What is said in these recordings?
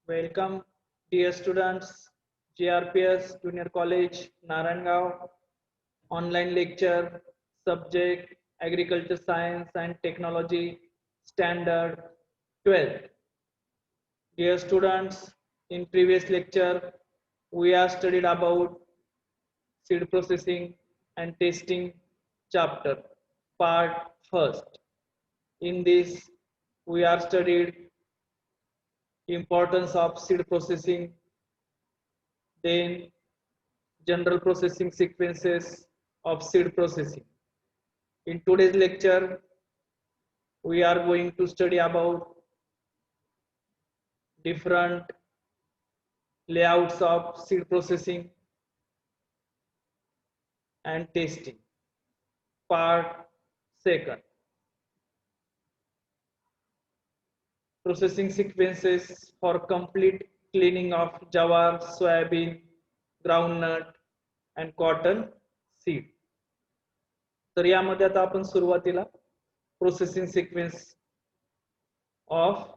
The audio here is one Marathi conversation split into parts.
Welcome, dear students, GRPS Junior College, Narangao, online lecture, subject Agriculture Science and Technology, Standard 12. Dear students, in previous lecture, we have studied about seed processing and testing chapter, part first. In this, we are studied importance of seed processing, then general processing sequences of seed processing. In today's lecture, we are going to study about different layouts of seed processing and testing. Part second. Processing sequences for complete cleaning of jawar, soybean, groundnut and cotton seed. तर यामध्ये आता आपण सुरुवातीला processing sequence of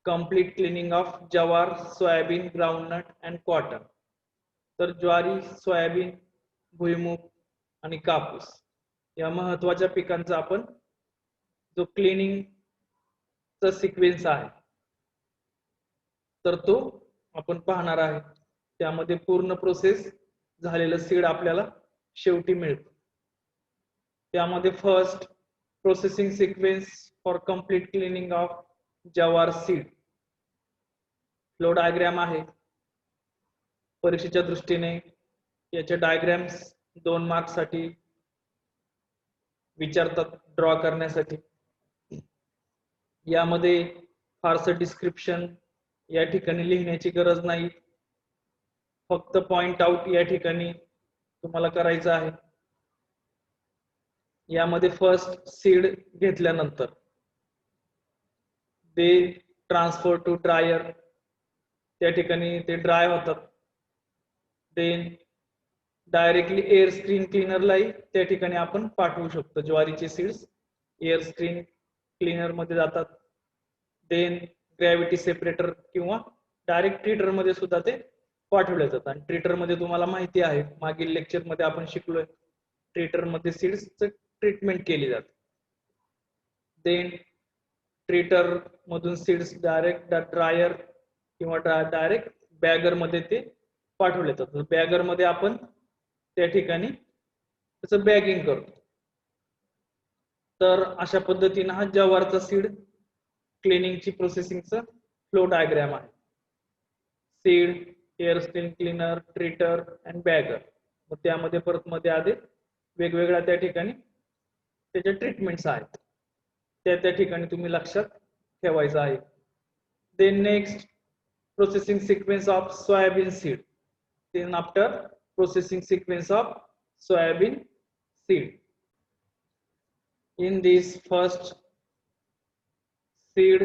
complete cleaning of जवार, सोयाबीन, ग्राउंडनट अँड कॉटन. तर ज्वारी, सोयाबीन, भुईमूग आणि कापूस या महत्वाच्या पिकांचा आपण जो क्लिनिंगचा सिक्वेन्स आहे तर तो आपण पाहणार आहे. त्यामध्ये पूर्ण प्रोसेस झालेलं सीड आपल्याला शेवटी मिळतं. त्यामध्ये first processing sequence for complete cleaning of जवार सीड. फ्लो डायग्राम आहे. परीक्षेच्या दृष्टीने याचे डायग्राम्स 2 मार्क्स साठी विचारतात ड्रॉ करण्यासाठी. यामध्ये फारसं डिस्क्रिप्शन या ठिकाणी लिहिण्याची गरज नाही. फक्त पॉइंट आउट या ठिकाणी तुम्हाला करायचं आहे. यामध्ये फर्स्ट सीड घेतल्यानंतर ते ट्रान्सफर टू ड्रायर, त्या ठिकाणी ते ड्राय होतात. देन डायरेक्टली एअर स्क्रीन क्लीनरलाही त्या ठिकाणी आपण पाठवू शकतो. ज्वारीचे सीड्स एअर स्क्रीन क्लीनर मध्ये जातात. देन ग्रॅव्हिटी सेपरेटर किंवा डायरेक्ट ट्रीटर मध्ये सुद्धा ते पाठवले जातात. आणि ट्रीटर मध्ये तुम्हाला माहिती आहे, मागील लेक्चर मध्ये आपण शिकलोय, ट्रीटर मध्ये सीड्स ट्रीटमेंट केली जाते. देन ट्रीटर मधून सीड्स डायरेक्ट ड्रायर किंवा डायरेक्ट बॅगर मध्ये ते पाठवले जातात. बॅगर मध्ये आपण त्या ठिकाणी त्याचं बॅगिंग करतो. तर अशा पद्धतीने हा जवारचा सीड क्लिनिंगची प्रोसेसिंगचा फ्लो डायग्राम आहे. Seed, air screen cleaner, treater and bagger. मग त्यामध्ये परत मध्ये आधी वेगवेगळ्या त्या ठिकाणी त्याच्या ट्रीटमेंट्स आहेत, त्या ठिकाणी तुम्ही लक्षात ठेवायचं आहे. Then next processing sequence of soybean seed. Then after processing sequence of soybean seed. In this first seed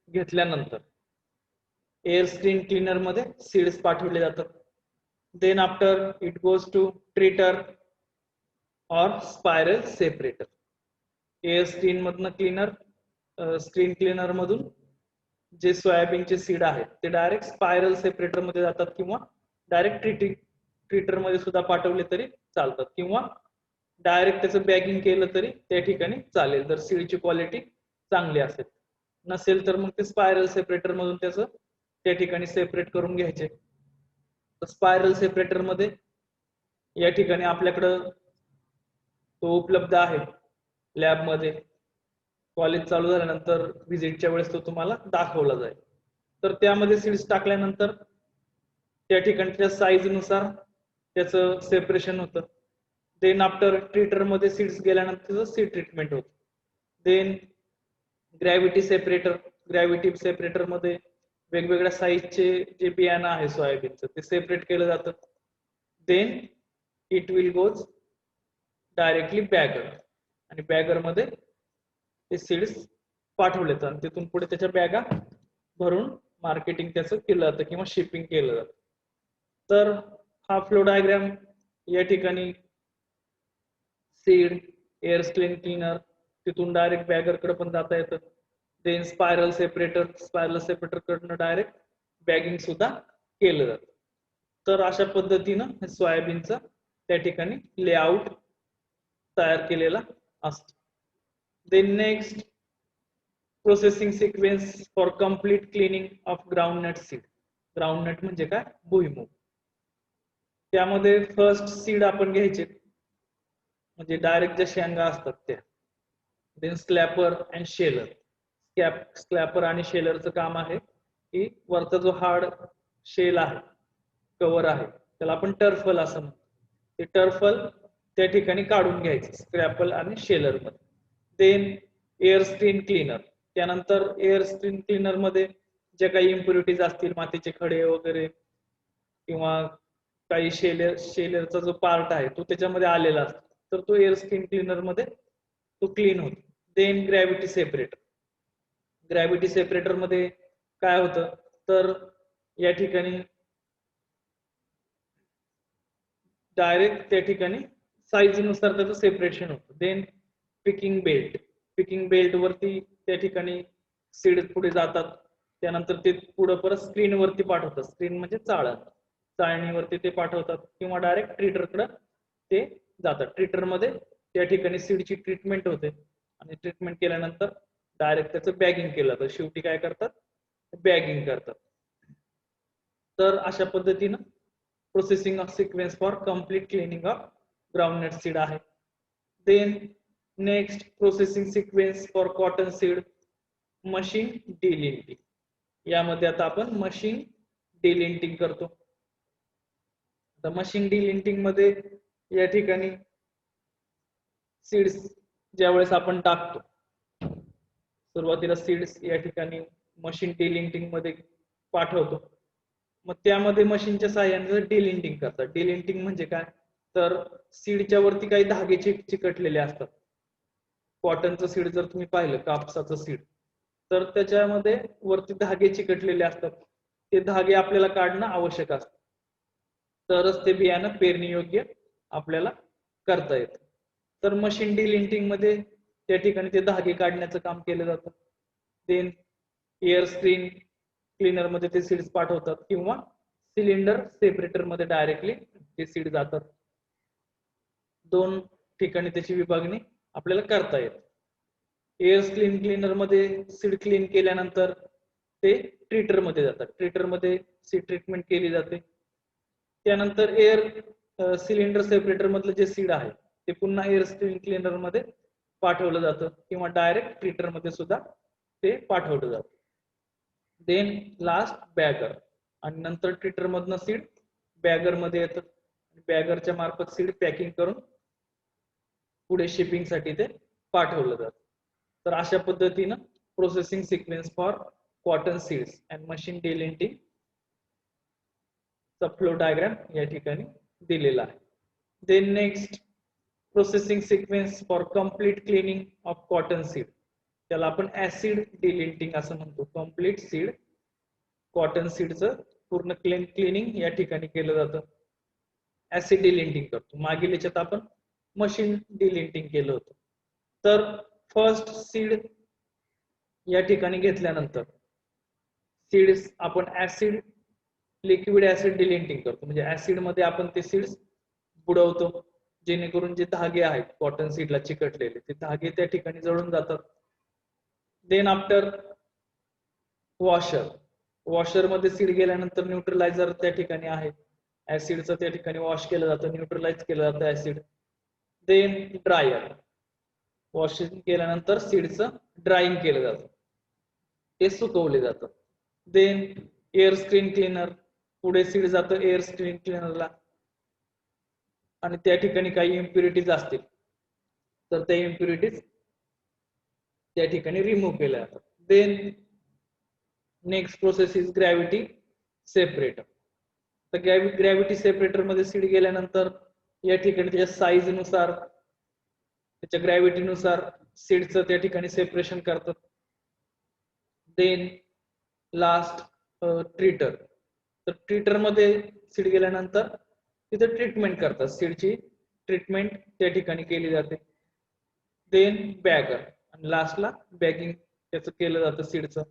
घेतल्यानंतर एअर स्क्रीन क्लीनर मध्ये सीड्स पाठवले जातात. Then after it goes to treater और स्पायरल सेपरेटर. एअर स्क्रीन मधनं स्क्रीन क्लीनर मधून जे सोयाबीनचे सीड आहेत ते डायरेक्ट स्पायरल सेपरेटर मध्ये जातात किंवा डायरेक्ट ट्रीटर मध्ये सुद्धा पाठवले तरी चालतात, किंवा डायरेक्ट त्याचं बॅगिंग केलं तरी त्या ठिकाणी चालेल जर सीडची क्वालिटी चांगली असेल. नसेल तर मग ते स्पायरल सेपरेटर मधून त्याचं त्या ठिकाणी सेपरेट करून घ्यायचे. तर स्पायरल सेपरेटर मध्ये या ठिकाणी आपल्याकडं तो उपलब्ध आहे लॅबमध्ये. कॉलेज चालू झाल्यानंतर व्हिजिटच्या वेळेस तो तुम्हाला दाखवला जाईल. तर त्यामध्ये सीड्स टाकल्यानंतर त्या ठिकाणच्या साईज नुसार त्याचं सेपरेशन होतं. देन आफ्टर ट्रीटर मध्ये सीड्स गेल्यानंतर सीड ट्रीटमेंट होतं. देन ग्रॅव्हिटी सेपरेटर मध्ये वेगवेगळ्या साईजचे जे बियाणं आहे सोयाबीनचं ते सेपरेट केलं जातं. Then it will goes directly bagger, आणि बॅगर मध्ये ते सीड्स पाठवले जातात. तिथून पुढे त्याच्या बॅगा भरून मार्केटिंग त्याचं केलं जातं किंवा शिपिंग केलं जातं. तर हा फ्लो डायग्राम या ठिकाणी सीड, एअर स्क्रीन क्लीनर, तिथून डायरेक्ट बॅगर कडे पण जाता येतं. देन स्पायरल सेपरेटर कडनं डायरेक्ट बॅगिंग सुद्धा केलं जातं. तर अशा पद्धतीनं सोयाबीनचा त्या ठिकाणी लेआउट तयार केलेला असतो. Then next processing sequence for complete cleaning of groundnut seed. Groundnut म्हणजे काय? भुईमूग. त्यामध्ये फर्स्ट सीड आपण घ्यायचे, म्हणजे डायरेक्ट ज्या शेंगा असतात त्या. Then scalper and sheller. Scalper आणि शेलरचं काम आहे की वरचा जो हार्ड शेल आहे, कव्हर आहे, त्याला आपण टर्फल असं म्हणतो. ते टर्फल त्या ठिकाणी काढून घ्यायचं स्क्रॅपल आणि शेलर मध्ये. Then air screen cleaner. त्यानंतर एअर स्क्रीन क्लीनर मध्ये ज्या काही इम्प्युरिटीज असतील, मातीचे खडे वगैरे किंवा काही शेलरचा जो पार्ट आहे तो त्याच्यामध्ये आलेला असतो, तर तो एअर स्क्रीन क्लीनर मध्ये तो क्लीन होतो. Then gravity separator. Gravity separator मध्ये काय होतं, तर या ठिकाणी डायरेक्ट त्या ठिकाणी साईज नुसार त्याचं सेपरेशन होतं. Then picking belt. Picking belt वरती त्या ठिकाणी सीड पुढे जातात, त्यानंतर ते पुढे परत स्क्रीन वरती पाठवतात. स्क्रीन म्हणजे चाळण, चाळणीवरती ते पाठवतात किंवा डायरेक्ट ट्रीटरकडे ते जातात. ट्रीटर मध्ये त्या ठिकाणी सीडची ट्रीटमेंट होते आणि ट्रीटमेंट केल्यानंतर डायरेक्ट त्याचं बॅगिंग केलं जातं. शेवटी काय करतात? बॅगिंग करतात. तर अशा पद्धतीनं processing of sequence for complete cleaning of groundnut seed आहे. Then next processing sequence for cotton seed, machine delinting. यामध्ये आता आपण मशीन डिलिंटिंग करतो. आता मशीन डिलिंटिंग मध्ये या ठिकाणी सीड्स ज्यावेळेस आपण टाकतो, सुरुवातीला सीड्स या ठिकाणी मशीन डिलिंटिंग मध्ये पाठवतो. मग त्यामध्ये मशीनच्या साहाय्याने डिलिंटिंग करतात. डिलिंटिंग म्हणजे काय, तर सीडच्या वरती काही धागे चिकटलेले असतात. कॉटनचं सीड जर तुम्ही पाहिलं, कापसाचं सीड, तर त्याच्यामध्ये वरती धागे चिकटलेले असतात. ते धागे आपल्याला काढणं आवश्यक असतं, तरच ते बियाणं पेरणी योग्य आपल्याला करता येतं. तर मशीन डिलिंटिंग मध्ये त्या ठिकाणी ते धागे काढण्याचं काम केलं जातं. देन एअर स्क्रीन क्लीनर मध्ये ते सीड्स पाठवतात किंवा सिलेंडर सेपरेटर मध्ये डायरेक्टली ते सीड जातात. दोन ठिकाणी त्याची विभागणी आपल्याला करता येते. एअर स्क्रीन क्लीनर मध्ये सीड क्लीन केल्यानंतर ते ट्रीटर मध्ये जातात. ट्रीटर मध्ये सीड ट्रीटमेंट केली जाते. त्यानंतर एअर सिलेंडर सेपरेटर मधलं जे सीड आहे ते पुन्हा एअर स्क्रीन क्लीनर मध्ये पाठवलं जातं किंवा डायरेक्ट ट्रीटर मध्ये सुद्धा ते पाठवलं जातं. देन लास्ट बॅगर, आणि नंतर ट्रीटर मधनं सीड बॅगर मध्ये येतं. बॅगरच्या मार्फत सीड पॅकिंग करून पुढे शिपिंग साठी ते पाठवलं जातं. तर अशा पद्धतीनं processing sequence for cotton seeds and machine delinting चा फ्लो डायग्राम या ठिकाणी दिलेला आहे. Then next processing sequence for complete cleaning of cotton seed, त्याला आपण ऍसिड डिलिंटिंग असं म्हणतो. कम्प्लीट सीड कॉटन सीडचं पूर्ण क्लिनिंग या ठिकाणी केलं जातं. ऍसिड डिलिंटिंग करतो. मागील याच्यात आपण मशीन डिलिंटिंग केलं होतं. तर फर्स्ट सीड या ठिकाणी घेतल्यानंतर सीड्स आपण ऍसिड लिक्विड ऍसिड डिलिंटिंग करतो, म्हणजे ऍसिड मध्ये आपण ते सीड्स बुडवतो, जेणेकरून जे धागे आहेत कॉटन सीडला चिकटलेले ते धागे त्या ठिकाणी जळून जातात. देन आफ्टर वॉशर मध्ये सीड गेल्यानंतर न्यूट्रलायझर त्या ठिकाणी आहे. ऍसिडचं त्या ठिकाणी वॉश केलं जातं, न्यूट्रलाइज केलं जातं ऍसिड. देन ड्रायर, वॉशिंग केल्यानंतर सीडचं ड्राईंग केलं जातं, ते सुकवले जातं. देन एअर स्क्रीन क्लीनर, पुढे सीड जातं एअर स्क्रीन क्लीनरला, आणि त्या ठिकाणी काही इम्प्युरिटीज असतील तर त्या इम्प्युरिटीज त्या ठिकाणी रिमूव्ह केल्या जातात. Then next process is gravity separator. तर ग्रॅव्हिटी सेपरेटर मध्ये सीड गेल्यानंतर या ठिकाणी त्याच्या साईज नुसार, त्याच्या ग्रॅव्हिटी नुसार सीडचं त्या ठिकाणी सेपरेशन करतात. Then last treater. तर ट्रीटर मध्ये सीड गेल्यानंतर तिथे ट्रीटमेंट करतात, सीडची ट्रीटमेंट त्या ठिकाणी केली जाते. देन बॅगर, आणि लास्टला बॅगिंग त्याचं केलं जातं सीडचं.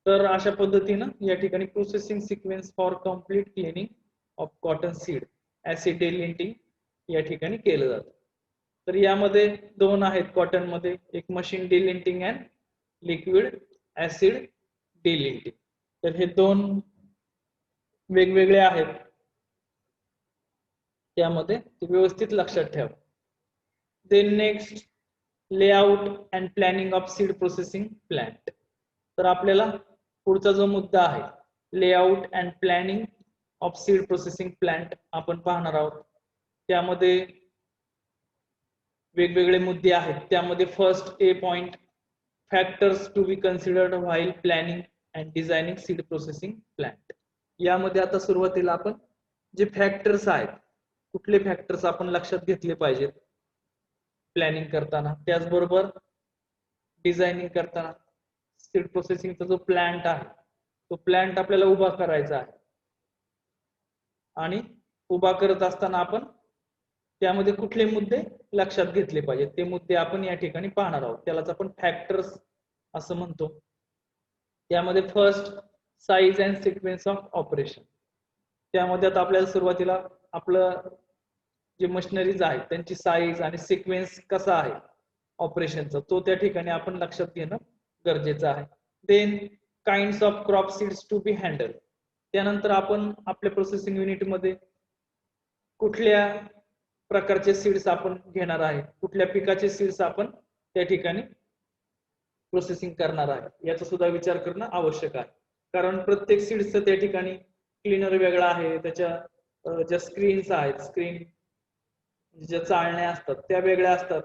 तर अशा पद्धतीनं या ठिकाणी processing sequence for complete cleaning of cotton seed acid delinting या ठिकाणी केलं जातं. तर यामध्ये दोन आहेत कॉटन मध्ये, एक मशीन डिलिंटिंग अँड लिक्विड ऍसिड डिलिंटिंग. तर हे दोन वेगवेगळे आहेत, त्यामध्ये ते व्यवस्थित लक्षात ठेवा. Then next, layout and planning of seed processing plant. तर आपल्याला पुढचा जो मुद्दा आहे layout and planning of seed processing plant आपण पाहणार आहोत. त्यामध्ये वेगवेगळे मुद्दे आहेत. त्यामध्ये first A point, factors to be considered while planning and designing seed processing plant. यामध्ये आता सुरुवातीला आपण जे फॅक्टर्स आहेत, कुठले फॅक्टर्स आपण लक्षात घेतले पाहिजेत प्लॅनिंग करताना, त्याचबरोबर डिझायनिंग करताना सीड प्रोसेसिंगचा जो प्लांट आहे तो प्लांट आपल्याला उभा करायचा आहे आणि उभा करत असताना आपण त्यामध्ये कुठले मुद्दे लक्षात घेतले पाहिजेत ते मुद्दे आपण या ठिकाणी पाहणार आहोत. त्यालाच आपण फॅक्टर्स असं म्हणतो. त्यामध्ये first, size and sequence of operation. त्यामध्ये आता आपल्याला सुरुवातीला आपलं जे मशिनरीज आहेत त्यांची साईज आणि सिक्वेन्स कसा आहे ऑपरेशनचा तो त्या ठिकाणी आपण लक्षात घेणं गरजेचं आहे. Then kinds of crop seeds to be handle. त्यानंतर आपण आपल्या प्रोसेसिंग युनिट मध्ये कुठल्या प्रकारचे सीड्स आपण घेणार आहे, कुठल्या पिकाचे सीड्स आपण त्या ठिकाणी प्रोसेसिंग करणार आहे याचा सुद्धा विचार करणं आवश्यक आहे. कारण प्रत्येक सीड्सचं त्या ठिकाणी क्लीनर वेगळा आहे, त्याच्या ज्या स्क्रीन्स आहेत, स्क्रीन ज्या चाळण्या असतात त्या वेगळ्या असतात,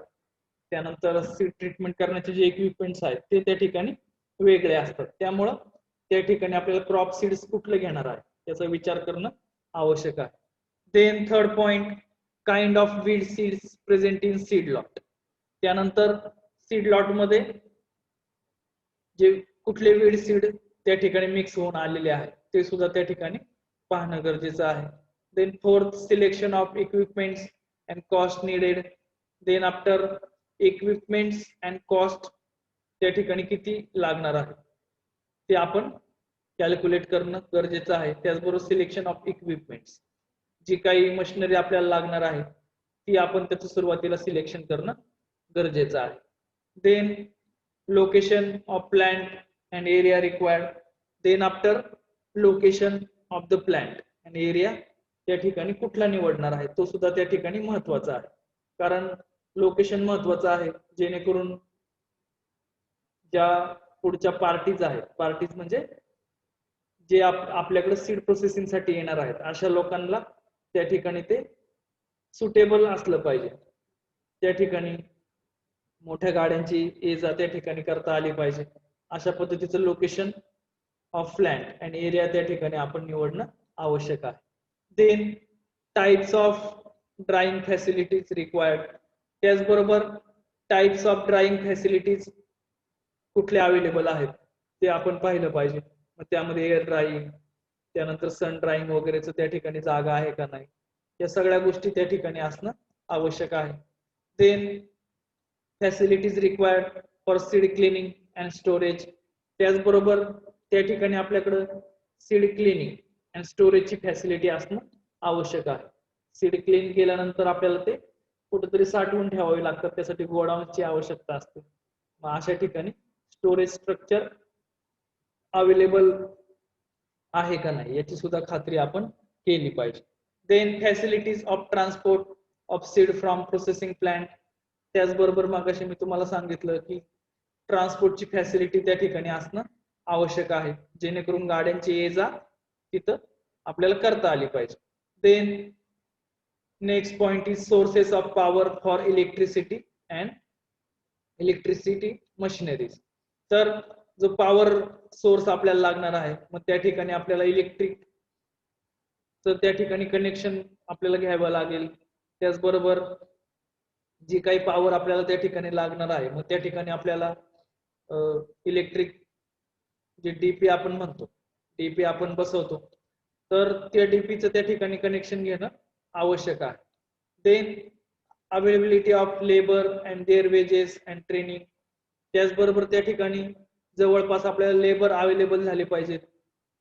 त्यानंतर सीड ट्रीटमेंट करण्याचे जे इक्विपमेंट्स आहेत ते त्या ठिकाणी वेगळे असतात. त्यामुळं त्या ठिकाणी आपल्याला क्रॉप सीड्स कुठले घेणार आहे याचा विचार करणं आवश्यक आहे. Then third point, kind of weed seeds present in seed lot. त्यानंतर सीड लॉट मध्ये जे कुठले वीड सीड त्या ठिकाणी मिक्स होऊन आलेले आहेत ते सुद्धा त्या ठिकाणी पाहणं गरजेचं आहे. Then fourth, selection of equipments and cost needed. Then after equipments and cost त्या ठिकाणी किती लागणार आहे ते आपण कॅल्क्युलेट करणं गरजेचं आहे. त्याचबरोबर सिलेक्शन ऑफ इक्विपमेंट्स, जी काही मशिनरी आपल्याला लागणार आहे ती आपण त्याचं सुरुवातीला सिलेक्शन करणं गरजेचं आहे. Then location of plant and area required. Then after location of the plant and area, त्या ठिकाणी कुठला निवडणार आहे तो सुद्धा त्या ठिकाणी महत्वाचा आहे. कारण लोकेशन महत्वाचं आहे, जेणेकरून ज्या पुढच्या पार्टीज आहेत, पार्टीज म्हणजे जे आपल्याकडे सीड प्रोसेसिंग साठी येणार आहेत अशा लोकांना त्या ठिकाणी ते सुटेबल असलं पाहिजे. त्या ठिकाणी मोठ्या गाड्यांची ये जा त्या ठिकाणी करता आली पाहिजे. अशा पद्धतीचं location of plant and area त्या ठिकाणी आपण निवडणं आवश्यक आहे. Then types of drying facilities required. त्याचबरोबर टाइप्स ऑफ ड्राईंग फॅसिलिटीज कुठले अवेलेबल आहेत ते आपण पाहिलं पाहिजे. मग त्यामध्ये एअर ड्राईंग, त्यानंतर सन ड्राईंग वगैरेच त्या ठिकाणी जागा आहे का नाही, या सगळ्या गोष्टी त्या ठिकाणी असणं आवश्यक आहे. Then facilities required for seed cleaning and storage. त्याचबरोबर त्या ठिकाणी आपल्याकडं सीड क्लिनिंग अँड स्टोरेजची फॅसिलिटी असणं आवश्यक आहे. सीड क्लीन केल्यानंतर आपल्याला ते कुठेतरी साठवून ठेवावे लागतात, त्यासाठी गोडाऊनची आवश्यकता असते. मग अशा ठिकाणी स्टोरेज स्ट्रक्चर अवेलेबल आहे का नाही याची सुद्धा खात्री आपण केली पाहिजे. Then facilities of transport of seed from processing plant. त्याचबरोबर मगाशी मी तुम्हाला सांगितलं की ट्रान्सपोर्टची फॅसिलिटी त्या ठिकाणी असणं आवश्यक आहे, जेणेकरून गाड्यांची ये जा तिथं आपल्याला करता आली पाहिजे. Then next point is sources of power for electricity and electricity machineries. तर जो पॉवर सोर्स आपल्याला लागणार आहे मग त्या ठिकाणी आपल्याला इलेक्ट्रिक तर त्या ठिकाणी कनेक्शन आपल्याला घ्यावं लागेल. त्याचबरोबर जी काही पॉवर आपल्याला त्या ठिकाणी लागणार आहे मग त्या ठिकाणी आपल्याला इलेक्ट्रिक जे डीपी आपण म्हणतो, डीपी आपण बसवतो, तर त्या डीपीचं त्या ठिकाणी कनेक्शन घेणं आवश्यक आहे. Then availability of labour and their wages and training. त्याचबरोबर त्या ठिकाणी जवळपास आपल्याला लेबर अवेलेबल झाले पाहिजेत,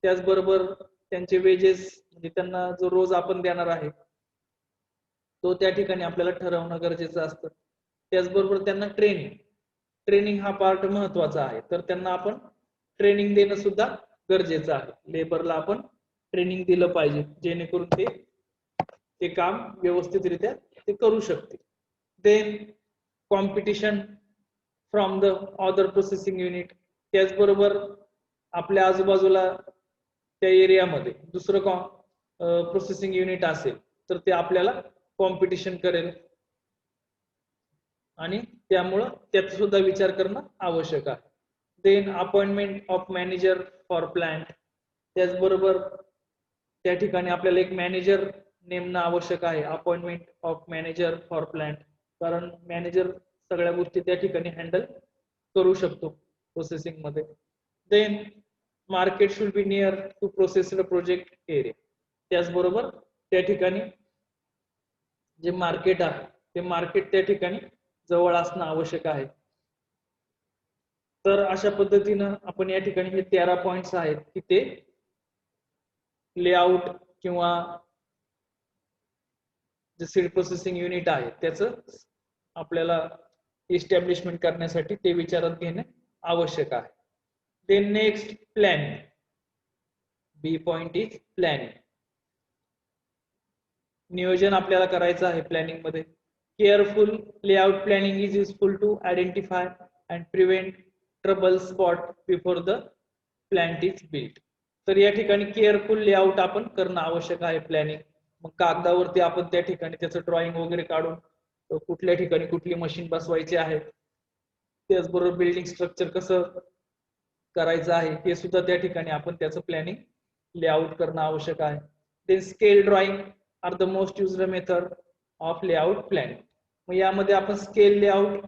त्याचबरोबर त्यांचे वेजेस म्हणजे त्यांना जो रोज आपण देणार आहे तो त्या ठिकाणी आपल्याला ठरवणं गरजेचं असतं. त्याचबरोबर त्यांना ट्रेनिंग हा पार्ट महत्वाचा आहे, तर त्यांना आपण ट्रेनिंग देणं सुद्धा गरजेचं आहे. लेबरला आपण ट्रेनिंग दिलं पाहिजे जेणेकरून ते काम व्यवस्थितरित्या ते करू शकतील. Then competition from the other processing unit, त्याचबरोबर आपल्या आजूबाजूला त्या एरियामध्ये दुसरं प्रोसेसिंग युनिट असेल तर ते आपल्याला कॉम्पिटिशन करेल आणि त्यामुळं त्याचा सुद्धा विचार करणं आवश्यक आहे. Then appointment of manager for plant, त्याचबरोबर त्या ठिकाणी आपल्याला एक मॅनेजर नेमणं आवश्यक आहे. Appointment of manager for plant, कारण मॅनेजर सगळ्या गोष्टी त्या ठिकाणी हँडल करू शकतो प्रोसेसिंग मध्ये. Then market should be near to processed project area, त्याचबरोबर त्या ठिकाणी जे मार्केट आहे ते मार्केट त्या ठिकाणी जवळ असणं आवश्यक आहे. तर अशा पद्धतीनं आपण या ठिकाणी हे 13 पॉइंट्स आहेत की ते लेआउट किंवा जे सीड प्रोसेसिंग युनिट आहे त्याचं आपल्याला इस्टॅब्लिशमेंट करण्यासाठी ते विचारात घेणे आवश्यक आहे. Then next planning. B point is planning. नियोजन आपल्याला करायचं आहे प्लॅनिंग मध्ये. Careful layout planning is useful to identify and prevent trouble spot before the plant is built. तर या ठिकाणी केअरफुल लेआउट आपण करणं आवश्यक आहे प्लॅनिंग. मग कागदावरती आपण त्या ठिकाणी त्याचं ड्रॉइंग वगैरे काढून कुठल्या ठिकाणी कुठली मशीन बसवायची आहे, त्याचबरोबर बिल्डिंग स्ट्रक्चर कसं करायचं आहे हे सुद्धा त्या ठिकाणी आपण त्याचं प्लॅनिंग लेआउट करणं आवश्यक आहे. Then scale drawing are the most used method of layout planning. मग यामध्ये आपण स्केल लेआउट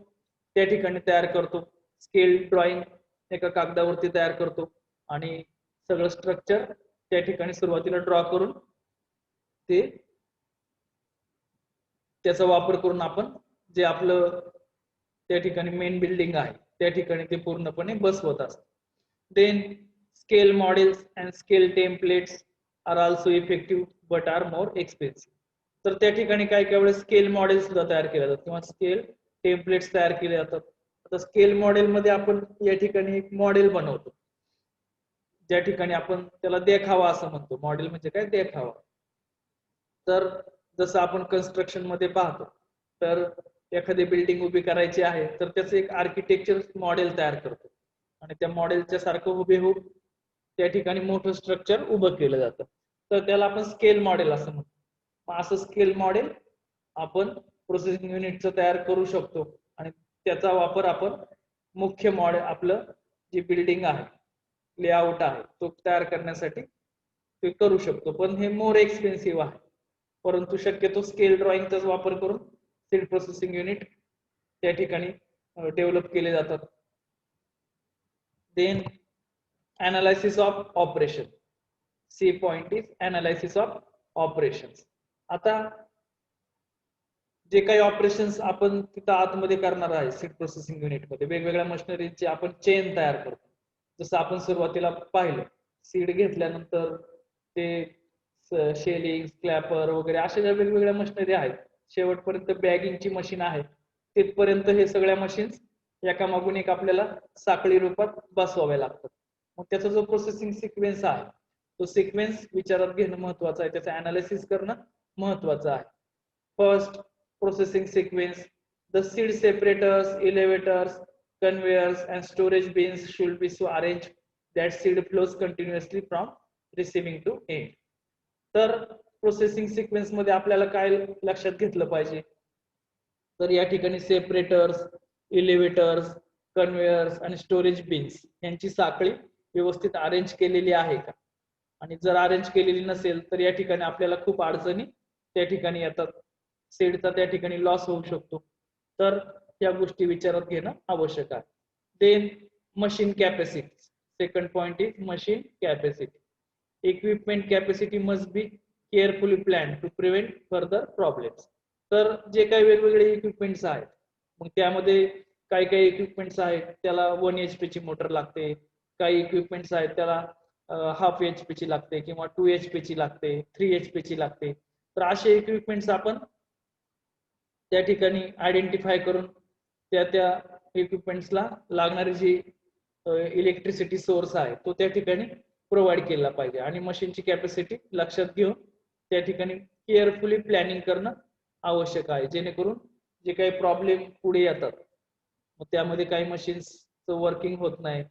त्या ठिकाणी तयार करतो. स्केल ड्रॉइंग एका कागदावरती तयार करतो आणि सगळं स्ट्रक्चर त्या ठिकाणी सुरुवातीला ड्रॉ करून त्याचा वापर करून आपण जे आपलं त्या ठिकाणी मेन बिल्डिंग आहे त्या ठिकाणी ते पूर्णपणे बसवत असतो. Then scale models and scale templates are also effective but are more expensive. तर त्या ठिकाणी काही काही वेळेस स्केल मॉडेल सुद्धा तयार केले जातात किंवा स्केल टेम्पलेट्स तयार केले जातात. आता स्केल मॉडेल मध्ये आपण या ठिकाणी एक मॉडेल बनवतो ज्या ठिकाणी आपण त्याला देखावा असं म्हणतो. मॉडेल म्हणजे काय, देखावा. तर जसं आपण कन्स्ट्रक्शन मध्ये पाहतो तर एखादी बिल्डिंग उभी करायची आहे तर त्याचं एक आर्किटेक्चर मॉडेल तयार करतो आणि त्या मॉडेलच्या सारखं हुबेहूब त्या ठिकाणी मोठं स्ट्रक्चर उभं केलं जातं, तर त्याला आपण स्केल मॉडेल असं म्हणतो. असं स्केल मॉडेल आपण प्रोसेसिंग युनिटचं तयार करू शकतो आणि त्याचा वापर आपण मुख्य मॉडेल आपलं जी बिल्डिंग आहे लेआउट आहे तो तयार करण्यासाठी ते करू शकतो. पण हे मोर एक्सपेन्सिव्ह आहे, परंतु शक्यतो स्केल ड्रॉइंगचाच वापर करून सीड प्रोसेसिंग युनिट त्या ठिकाणी डेव्हलप केले जातात. Then analysis of operation. C point is analysis of operations. आता जे काही ऑपरेशन्स आपण तिथं आतमध्ये करणार आहे सीड प्रोसेसिंग युनिट मध्ये वेगवेगळ्या मशिनरीचे आपण चेन तयार करतो. जसं आपण सुरुवातीला पाहिलं सीड घेतल्यानंतर ते शेलिंग, स्क्लॅपर वगैरे अशा ज्या वेगवेगळ्या मशिनरी आहेत, शेवटपर्यंत बॅगिंगची मशीन आहे, तिथपर्यंत हे सगळ्या मशीन्स एकामागून एक आपल्याला साखळी रूपात बसवाव्या लागतात. मग त्याचा जो प्रोसेसिंग सिक्वेन्स आहे तो सिक्वेन्स विचारात घेणं महत्वाचं आहे, त्याचं अनालिसिस करणं महत्वाचं आहे. First processing sequence. The seed separators, elevators, conveyors and storage bins should be so arranged that seed flows continuously from receiving to end. तर प्रोसेसिंग सिक्वेन्स मध्ये आपल्याला काय लक्षात घेतलं पाहिजे, तर या ठिकाणी सेपरेटर्स, एलिव्हेटर्स, कन्व्हेयर्स आणि स्टोरेज बिन्स यांची साखळी व्यवस्थित अरेंज केलेली आहे का, आणि जर अरेंज केलेली नसेल तर या ठिकाणी आपल्याला खूप अडचणी त्या ठिकाणी येतात. सीडचा त्या ठिकाणी लॉस होऊ शकतो. तर या गोष्टी विचारात घेणं आवश्यक आहे. Then machine capacity. Second point is machine capacity. Equipment capacity must be carefully plan to prevent further problems. तर जे काही वेगवेगळे इक्विपमेंट्स आहेत मग त्यामध्ये काही काही इक्विपमेंट्स आहेत त्याला 1 HP ची मोटर लागते, काही इक्विपमेंट्स आहेत त्याला हाफ HP ची लागते किंवा 2 HP ची लागते, 3 HP ची लागते. तर असे इक्विपमेंट्स आपण त्या ठिकाणी आयडेंटिफाय करून त्या इक्विपमेंट्सला लागणारी जी इलेक्ट्रिसिटी सोर्स आहे तो त्या ठिकाणी प्रोव्हाइड केला पाहिजे आणि मशीनची कॅपॅसिटी लक्षात घेऊन त्या ठिकाणी केअरफुली प्लॅनिंग करणं आवश्यक आहे, जेणेकरून जे काही प्रॉब्लेम पुढे येतात मग त्यामध्ये काही मशीन्सचं वर्किंग होत नाही,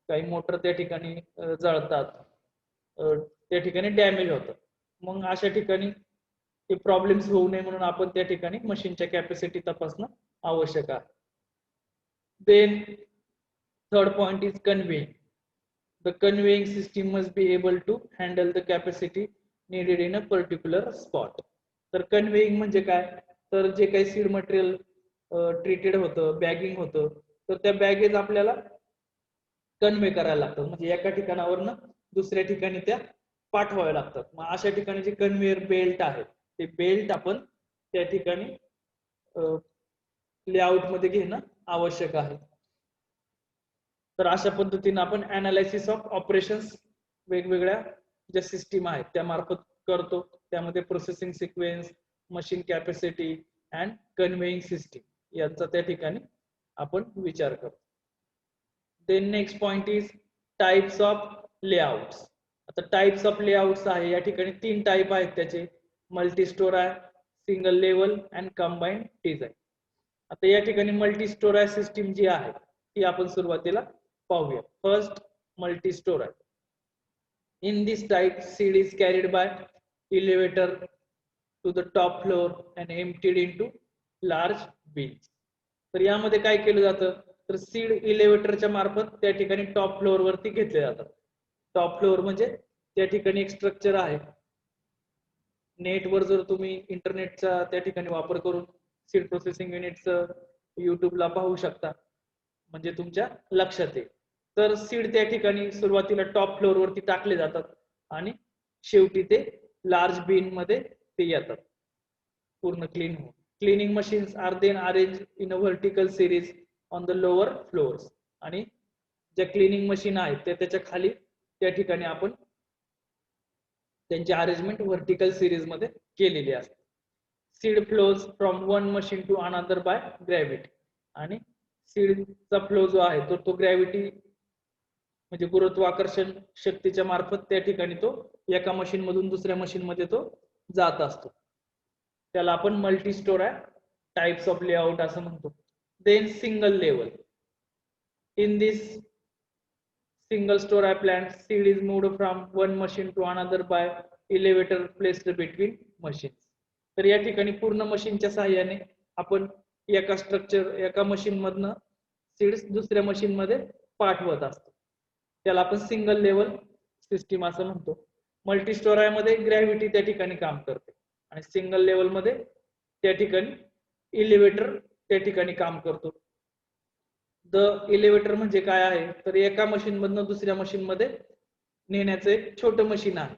काही मोटर त्या ठिकाणी जळतात, त्या ठिकाणी डॅमेज होतं. मग अशा ठिकाणी ते प्रॉब्लेम्स होऊ नये म्हणून आपण त्या ठिकाणी मशीनच्या कॅपॅसिटी तपासणं आवश्यक आहे. Then third point is conveying. The conveying system must be able to handle the capacity needed in a particular spot. तर कन्वेइंग म्हणजे काय, तर जे काही सीड मटेरियल ट्रीटेड होतं, बॅगिंग होतं, तर त्या बॅगेज आपल्याला कन्वे करायला लागतात, म्हणजे एका ठिकाणावरनं दुसऱ्या ठिकाणी त्या पाठवाव्या लागतात. मग अशा ठिकाणी जे कन्व्हेयर बेल्ट आहे ते बेल्ट आपण त्या ठिकाणी लेआउट मध्ये घेणं आवश्यक आहे. तर अशा पद्धतीने आपण अनालिसिस ऑफ ऑपरेशन्स वेगवेगळ्या ज्या सिस्टीम आहेत त्या मार्फत करतो, त्यामध्ये processing sequence, machine capacity and conveying system यांचा त्या ठिकाणी आपण विचार करतो. Then next point is types of layouts. आता टाइप्स ऑफ लेआउट्स आहे, या ठिकाणी 3 टाइप आहेत त्याचे, मल्टी स्टोर आहे, single level and combined design. आता या ठिकाणी मल्टी स्टोर सिस्टीम जी आहे ती आपण सुरुवातीला पाहूया. फर्स्ट मल्टी स्टोर आहे. In this type, seed is carried by elevator to the top floor and emptied into large bins. तर यामध्ये काय केलं जातं, तर सीड इलेव्हेटरच्या मार्फत त्या ठिकाणी टॉप फ्लोअर वरती घेतले जातात. टॉप फ्लोअर म्हणजे त्या ठिकाणी एक स्ट्रक्चर आहे. नेटवर जर तुम्ही इंटरनेटचा त्या ठिकाणी वापर करून सीड प्रोसेसिंग युनिटचं युट्यूबला पाहू शकता, म्हणजे तुमच्या लक्षात येईल. तर सीड त्या ठिकाणी सुरुवातीला टॉप फ्लोअर वरती टाकले जातात आणि शेवटी ते लार्ज बिन मध्ये ते येतात पूर्ण क्लीन होऊन. Cleaning machines are then arrange in a vertical series on the lower floors. आणि ज्या क्लिनिंग मशीन आहेत त्या त्याच्या खाली त्या ठिकाणी आपण त्यांची अरेंजमेंट व्हर्टिकल सिरीज मध्ये केलेली असते. Seed flows from one machine to another by gravity. आणि सीडचा फ्लो जो आहे तो ग्रॅव्हिटी म्हणजे गुरुत्वाकर्षण शक्तीच्या मार्फत त्या ठिकाणी तो एका मशीन मधून दुसऱ्या मशीन मध्ये तो जात असतो. त्याला आपण multi storey types of layout असं म्हणतो. Then single level. In this single storey plant, seed is moved from one machine to another by elevator placed between machines. तर या ठिकाणी पूर्ण मशीनच्या सहाय्याने आपण एका मशीन मधनं सीड्स दुसऱ्या मशीन मध्ये पाठवत असतो. त्याला आपण सिंगल लेवल सिस्टीम असं म्हणतो. मल्टी स्टोराय मध्ये ग्रॅव्हिटी त्या ठिकाणी काम करते आणि सिंगल लेवल मध्ये त्या ठिकाणी इलेव्हेटर त्या ठिकाणी काम करतो. द इलेव्हेटर म्हणजे काय आहे, तर एका मशीन मधनं दुसऱ्या मशीन मध्ये नेण्याचं एक छोटं मशीन आहे.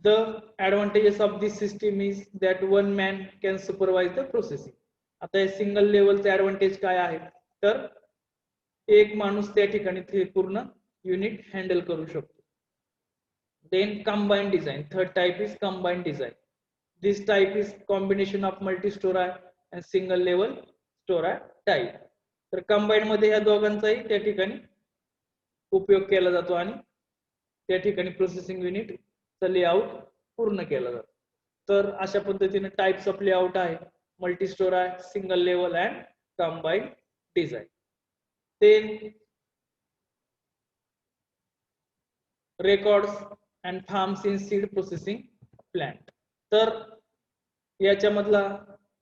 The advantages of this system is that one man can supervise the processing. आता हे सिंगल लेवलचे ऍडव्हान्टेज काय आहे, तर एक माणूस त्या ठिकाणी ते पूर्ण युनिट हँडल करू शकतो. Then combined design. Third type is combined design. This type is combination of multi storey and single level storey type. तर कंबाइंड मध्ये या दोघांचाही त्या ठिकाणी उपयोग केला जातो आणि त्या ठिकाणी प्रोसेसिंग युनिट लेआउट पूर्ण केला जातो. तर अशा पद्धतीने टाइप्स ऑफ लेआउट आहे, मल्टी स्टोर आहे, single level and combined design. Then records and farms in seed processing plant. तर याच्यामधला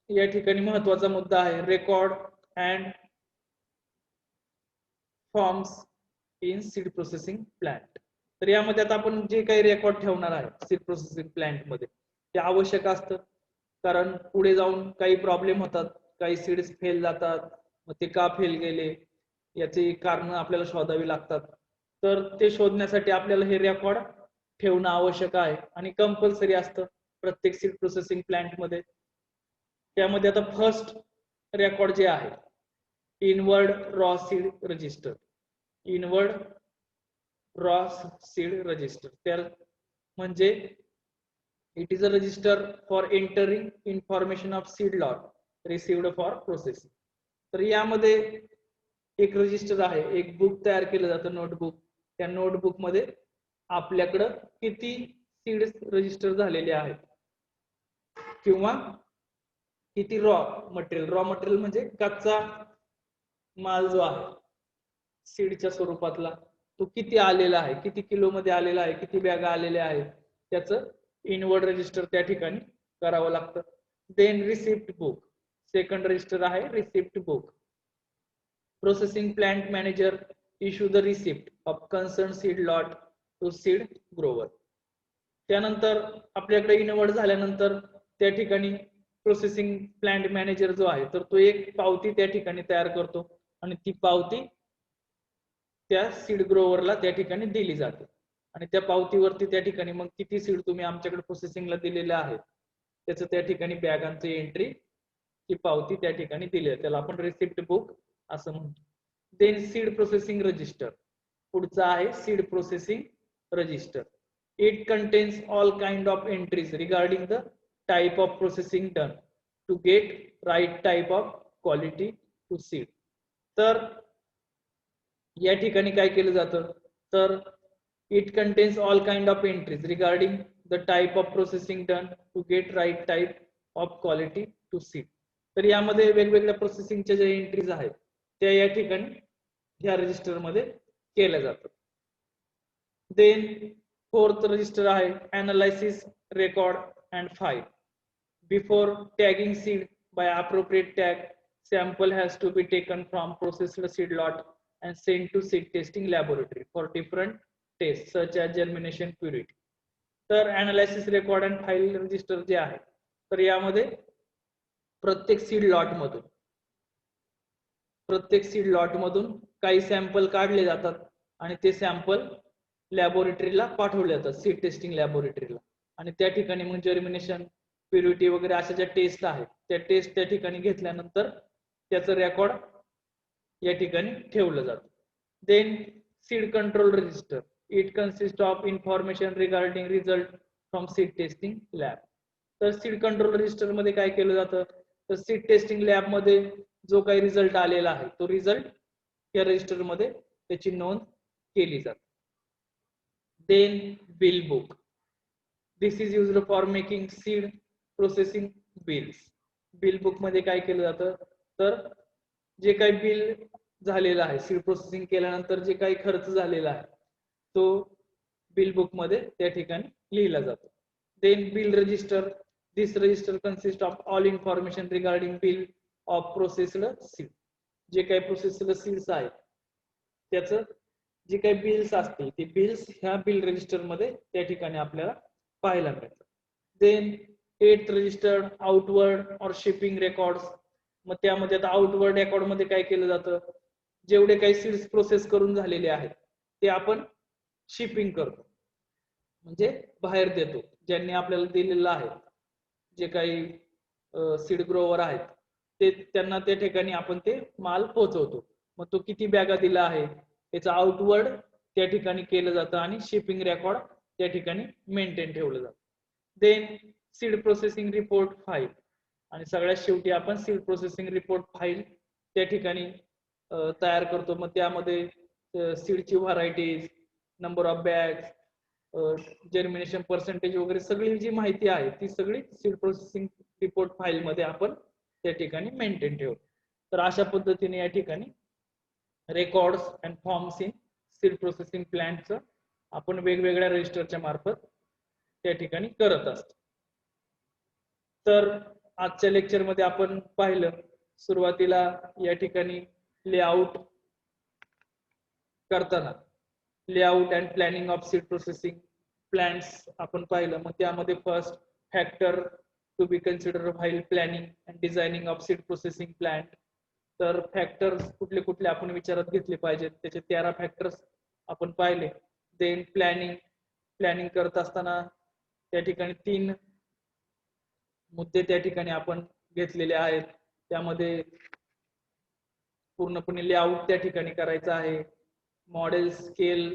या ठिकाणी महत्वाचा मुद्दा आहे record and forms in seed processing plant. तर यामध्ये आता आपण जे काही रेकॉर्ड ठेवणार आहे सीड प्रोसेसिंग प्लांट मध्ये ते आवश्यक असतं, कारण पुढे जाऊन काही प्रॉब्लेम होतात, काही सीड्स फेल जातात, मग ते का फेल गेले याची कारण आपल्याला शोधावी लागतात. तर ते शोधण्यासाठी आपल्याला हे रेकॉर्ड ठेवणं आवश्यक आहे आणि कंपल्सरी असतं प्रत्येक सीड प्रोसेसिंग प्लांट मध्ये. त्यामध्ये आता फर्स्ट रेकॉर्ड जे आहे inward raw seed register, inward raw seed register, त्या म्हणजे it is a resistor for entering information of seed lot received for processing. तर यामध्ये एक रजिस्टर आहे, एक बुक तयार केलं जातं नोटबुक. त्या नोटबुक मध्ये आपल्याकडं किती सीड रजिस्टर झालेले आहेत किंवा किती रॉ मटेरियल म्हणजे कच्चा माल जो आहे सीडच्या स्वरूपातला तो किती आलेला आहे, किती किलो मध्ये आलेला आहे, किती बॅगा आलेल्या आहेत, त्याचं इनवर्ड रजिस्टर त्या ठिकाणी करावं लागतं. Then receipt book, second register आहे receipt book. Processing plant manager issue the receipt of concern seed lot to seed grower. त्यानंतर आपल्याकडे इनवर्ड झाल्यानंतर त्या ठिकाणी प्रोसेसिंग प्लांट मॅनेजर जो आहे तर तो एक पावती त्या ठिकाणी तयार करतो आणि ती पावती त्या सीड ग्रोवरला त्या ठिकाणी दिली जाते आणि त्या पावतीवरती त्या ठिकाणी मग किती सीड तुम्ही आमच्याकडे प्रोसेसिंगला दिलेले आहेत त्याचं त्या ठिकाणी बॅगांची एंट्री ती पावती त्या ठिकाणी दिली आहे, त्याला आपण रिसिप्ट बुक असं म्हणतो. देन सीड प्रोसेसिंग रजिस्टर, पुढचा आहे seed processing register. It contains all kind of entries regarding the type of processing done to get right type of quality to seed. तर या ठिकाणी काय केलं जातं तर it contains all kind of entries regarding the type of processing done to get right type of quality to seed. तर यामध्ये वेगवेगळ्या प्रोसेसिंगच्या ज्या एंट्रीज आहेत त्या या ठिकाणी या रजिस्टर मध्ये केल्या जातात. देन फोर्थ रजिस्टर आहे analysis record and file. Before tagging seed bye appropriate tag, sample has to be taken from processed seed lot and sent to seed testing laboratory for different tests such as germination purity. तर analysis record and file register जे आहे तर यामध्ये प्रत्येक सीड लॉट मधून काही सॅम्पल काढले जातात आणि ते सॅम्पल लॅबोरेटरीला पाठवले जातात सीड टेस्टिंग लॅबोरेटरीला आणि त्या ठिकाणी मग जर्मिनेशन प्युरिटी वगैरे अशा ज्या टेस्ट आहेत त्या टेस्ट त्या ठिकाणी घेतल्यानंतर त्याचं रेकॉर्ड या ठिकाणी ठेवलं जातं. Then seed control register, it consist of information regarding result from seed testing lab. तर सीड कंट्रोल रजिस्टर मध्ये काय केलं जातं तर सीड टेस्टिंग लॅब मध्ये जो काही रिझल्ट आलेला आहे तो रिझल्ट या रजिस्टर मध्ये त्याची नोंद केली जाते. Then bill book, this is used for making seed processing bills. Bill book मध्ये काय केलं जातं तर जे काही बिल झालेलं आहे सीड प्रोसेसिंग केल्यानंतर जे काही खर्च झालेला आहे तो बिल बुक मध्ये त्या ठिकाणी लिहिला जातो. Then bill register, this register consist of all information regarding bill of processed seed. जे काही प्रोसेस्ड सीड्स आहेत त्याचं जे काही बिल्स असतील ते बिल्स ह्या बिल रजिस्टर मध्ये त्या ठिकाणी आपल्याला पाहायला मिळतात. देन एट रजिस्टर आउटवर्ड और शिपिंग रेकॉर्ड्स. मग त्यामध्ये आता आउटवर्ड रेकॉर्ड मध्ये काय केलं जातं जेवढे काही सीड्स प्रोसेस करून झालेले आहेत ते आपण शिपिंग करतो म्हणजे बाहेर देतो. ज्यांनी आपल्याला दिलेलं आहे जे काही सीड ग्रोवर आहेत ते त्यांना त्या ठिकाणी आपण ते माल पोहोचवतो. मग तो किती बॅगा दिला आहे त्याचं आउटवर्ड त्या ठिकाणी केलं जातं आणि शिपिंग रेकॉर्ड त्या ठिकाणी मेंटेन ठेवलं जातं. Then seed processing report file आणि सगळ्यात शेवटी आपण सीड प्रोसेसिंग रिपोर्ट फाईल त्या ठिकाणी तयार करतो. मग त्यामध्ये सीडची varieties, number of bags, germination percentage वगैरे सगळी जी माहिती आहे ती सगळी सीड प्रोसेसिंग रिपोर्ट फाईल मध्ये आपण त्या ठिकाणी मेंटेन ठेवतो. तर अशा पद्धतीने या ठिकाणी records and forms in seed processing प्लांटचं आपण वेगवेगळ्या रजिस्टरच्या मार्फत त्या ठिकाणी करत असतो. तर आजच्या लेक्चर मध्ये आपण पाहिलं सुरुवातीला या ठिकाणी लेआउट करताना layout and planning of seed processing plants आपण पाहिलं. मग त्यामध्ये first factor to be consider while planning and designing of seed processing plant. तर फॅक्टर्स कुठले कुठले आपण विचारात घेतले पाहिजेत त्याचे 13 फॅक्टर्स आपण पाहिले. देन प्लॅनिंग करत असताना त्या ठिकाणी 3 मुद्दे त्या ठिकाणी आपण घेतलेले आहेत. त्यामध्ये पूर्णपणे लेआउट त्या ठिकाणी करायचं आहे, मॉडेल स्केल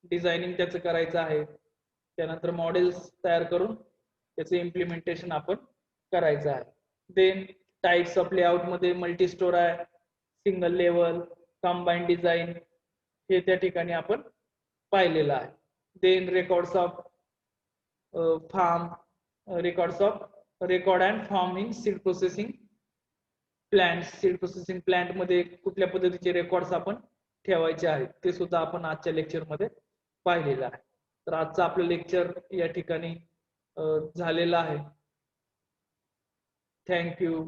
डिझायनिंग त्याचं करायचं आहे, त्यानंतर मॉडेल्स तयार करून त्याचं इम्प्लिमेंटेशन आपण करायचं आहे. देन टाइप्स ऑफ लेआउट मध्ये मल्टी स्टोर आहे, सिंगल लेवल, कंबाईन डिझाइन हे त्या ठिकाणी आपण पाहिलेलं आहे. Then records of farm, record and form in seed processing plant. Seed processing plant मध्ये कुठल्या पद्धतीचे रेकॉर्ड्स आपण ठेवायचे आहेत ते सुद्धा आपण आजच्या लेक्चर मध्ये पाहिलेलं आहे. तर आजचं आपलं लेक्चर या ठिकाणी झालेलं आहे. थँक्यू.